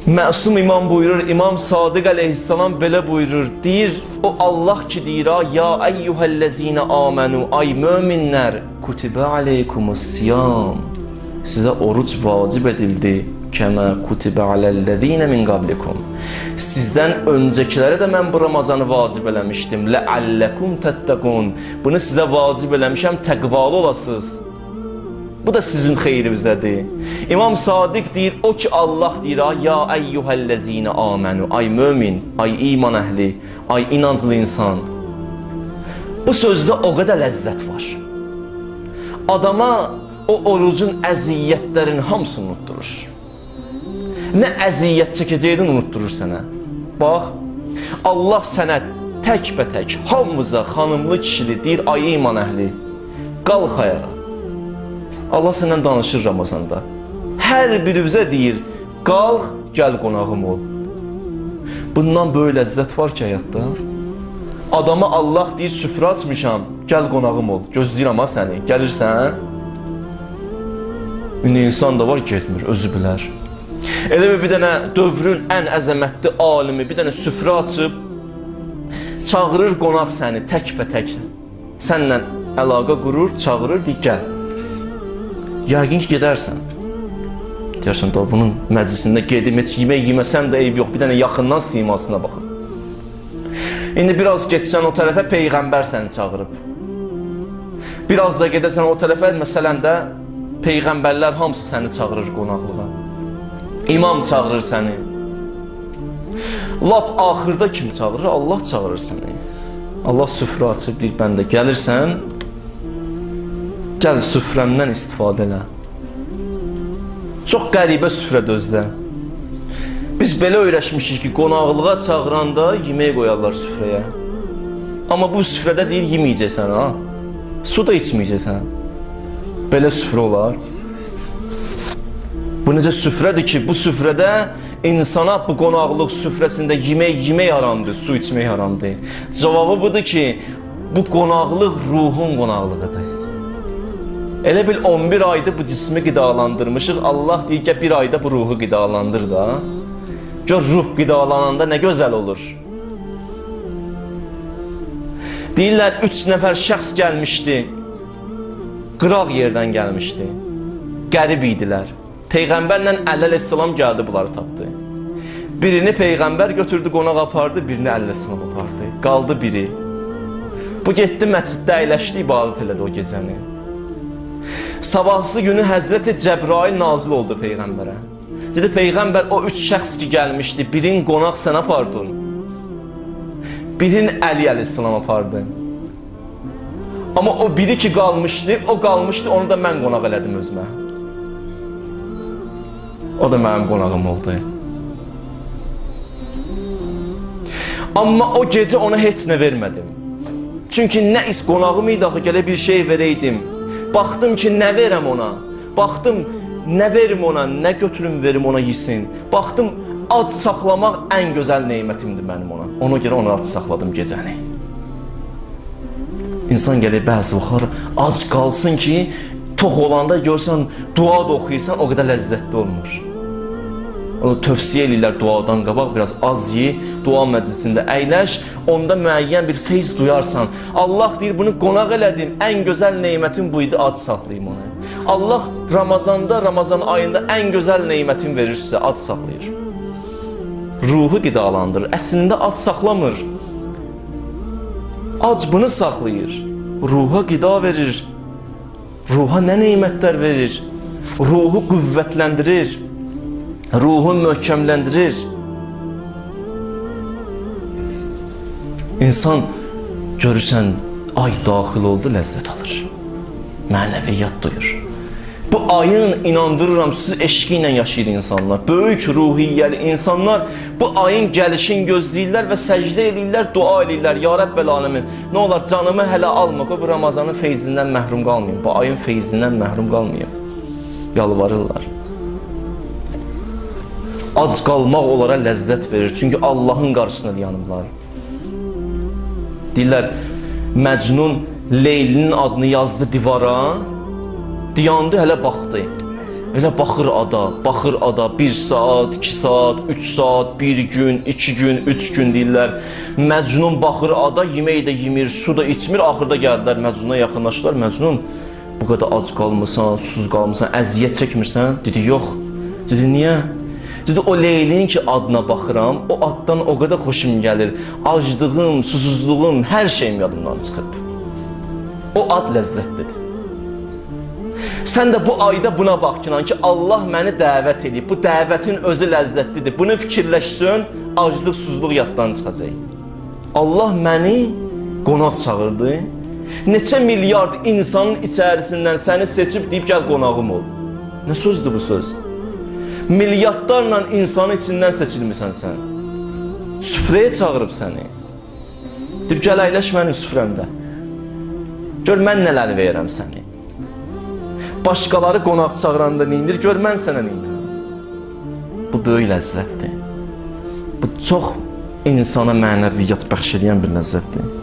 Məsum imam buyurur, İmam Sadiq əleyhissalam belə buyurur, deyir, o Allah ki deyir, ya eyyuhəl-ləzine amenu, ay möminlər, kutibə aleykumus siyam, sizə oruc vacib edildi, kəmə kutibə aləl-ləzine min qablikum, sizdən öncəkilərə də mən bu Ramazanı vacib eləmişdim, ləalləkum təttəqun, bunu sizə vacib eləmişəm, təqvalı olasınız. Bu da sizin xeyrinizədir. İmam Sadiq deyir, o ki Allah deyir, ya eyyuhəl-ləzine amenu, ay mömin, ay iman əhli, ay inanclı insan. Bu sözdə o qədər ləzzət var. Adama o orucun əziyyətlərini hamısını unutturur. Nə əziyyət çəkəcəydin unutturur sənə. Bax, Allah sənə tək-bətək, hamımıza, xanımlı kişili deyir, ay iman əhli, qalx ayağa. Allah səndən danışır Ramazanda. Hər birimizə deyir, qalx, gəl qonağım ol. Bundan böyük ləzzət var ki, həyatda. Adama Allah deyir, süfrə açmışam, gəl qonağım ol. Gözləyirəm ha səni, gəlirsən. İndi insan da var, getmir, özü bilər. Elə bir dənə dövrün ən əzəmətli alimi, bir dənə süfrə açıb, çağırır qonaq səni, tək-bətək. Sənlə əlaqə qurur, çağırır, deyir, gəl. Yəqin ki, gedərsən. Deyərsən, da bunun məclisində gedim, heç yemək yeməsən də eyb yox, bir dənə yaxından simasına baxın. İndi biraz getsən o tərəfə, Peyğəmbər səni çağırıb. Biraz da gedəsən o tərəfə, məsələn də Peyğəmbərlər hamısı səni çağırır qonaqlığa. İmam çağırır səni. Lap axırda kim çağırır? Allah çağırır səni. Allah süfrə açıb, deyir, bəndə gəlirsən, gəl süfrəmdən istifadə elə. Çox qəribə süfrədə özdə. Biz belə öyrəşmişik ki, qonaqlığa çağıranda yemək qoyarlar süfrəyə. Amma bu süfrədə deyir, yeməyəcəksən, ha? Su da içməyəcəksən. Belə süfrə olar. Bu necə süfrədir ki, bu süfrədə insana bu qonaqlıq süfrəsində yemək haramdır, su içmək haramdır. Cavabı budur ki, bu qonaqlıq ruhun qonaqlığıdır. Elə bil 11 ayda bu cismi qidalandırmışıq. Allah deyir ki, bir ayda bu ruhu qidalandır da. Gör, ruh qidalananda nə gözəl olur. Deyirlər, 3 nəfər şəxs gəlmişdi. Qıraq yerdən gəlmişdi. Qərib idilər. Peyğəmbərlə əleyhissalam gəldi, bunları tapdı. Birini Peyğəmbər götürdü, qonaq apardı, birini əleyhissalam apardı. Qaldı biri. Bu getdi, məsciddə əyləşdi, ibadət elədi o gecəni. Sabahsı günü Həzrəti Cəbrail nazil oldu Peyğəmbərə. Dedi, Peyğəmbər, o 3 şəxs ki gəlmişdi, birin qonaq sən apardın. Birin Əli əleyhissalam apardı. Amma o biri ki qalmışdı, onu da mən qonaq elədim özümə. O da mənim qonağım oldu. Amma o gecə ona heç nə vermədim. Çünki nə is qonağım idi, axı gələ bir şey verəydim. Baxdım ki, nə verəm ona? Baxdım, nə verim ona, nə götürüm verim ona yesin. Baxdım, ac saxlamaq ən gözəl neymətimdir mənim ona. Ona görə onu ac saxladım gecəni. İnsan gəlir, bəzi vaxtlar ac qalsın ki, tox olanda görsən, dua da oxuyursan, o qədər ləzzətli olmur. Onu tövsiyə edirlər duadan qabaq, biraz az ye, dua məclisində əyləş, onda müəyyən bir feyz duyarsan. Allah deyir, bunu qonaq elədim, ən gözəl neymətim bu idi, ac saxlayayım onu. Allah Ramazanda, Ramazan ayında ən gözəl neymətin verir sizə, ac saxlayır. Ruhu qidalandırır, əslində ac saxlamır. Ac bunu saxlayır, ruha qida verir, ruha nə neymətlər verir, ruhu qüvvətləndirir. Ruhu möhkəmləndirir. İnsan görürsən, ay daxil oldu, ləzzət alır. Mənəviyyat duyur. Bu ayın, inandırıram, siz eşqi ilə yaşayır insanlar. Böyük ruhiyyəli insanlar bu ayın gəlişini gözləyirlər və səcdə edirlər, dua edirlər. Ya Rəbbəl aləmin, nə olar canımı hələ alma, bu Ramazanın feyzindən məhrum qalmayayım, bu ayın feyzindən məhrum qalmayayım. Yalvarırlar. Ac qalmaq onlara ləzzət verir. Çünki Allahın qarşısına dayanıblar. Deyirlər, Məcnun Leylinin adını yazdı divara, dayandı, hələ baxdı. Elə baxır ada 1 saat, 2 saat, 3 saat, 1 gün, 2 gün, 3 gün deyirlər. Məcnun baxır ada, yemək də yemir, su da içmir. Axırda gəldilər Məcnuna yaxınlaşdılar. Məcnun, bu qədər ac qalmısan, susuz qalmısan, əziyyət çəkmirsən? Dedi, yox. Dedi, niyə? Dedi, o Leylinin ki adına baxıram, o addan o qədər xoşum gəlir. Aclığım, susuzluğum, hər şeyim yadımdan çıxıb. O ad ləzzətlidir. Sən də bu ayda buna bax ki, Allah məni dəvət edib, bu dəvətin özü ləzzətlidir. Bunu fikirləşsən, aclıq, susuzluq yaddan çıxacaq. Allah məni qonaq çağırdı. Neçə milyard insanın içərisindən səni seçib deyib, gəl qonağım ol. Nə sözdür bu söz? Milyardlarla insanın içindən seçilmirsən sən. Süfrəyə çağırıb səni. Deyib, gəl əyləş mənim süfrəmdə. Gör, mən nələr verirəm səni. Başqaları qonaq çağıranda neyindir? Gör, mən sənə neyindir? Bu böyük ləzzətdir. Bu çox insana mənəviyyat bəxş edən bir ləzzətdir.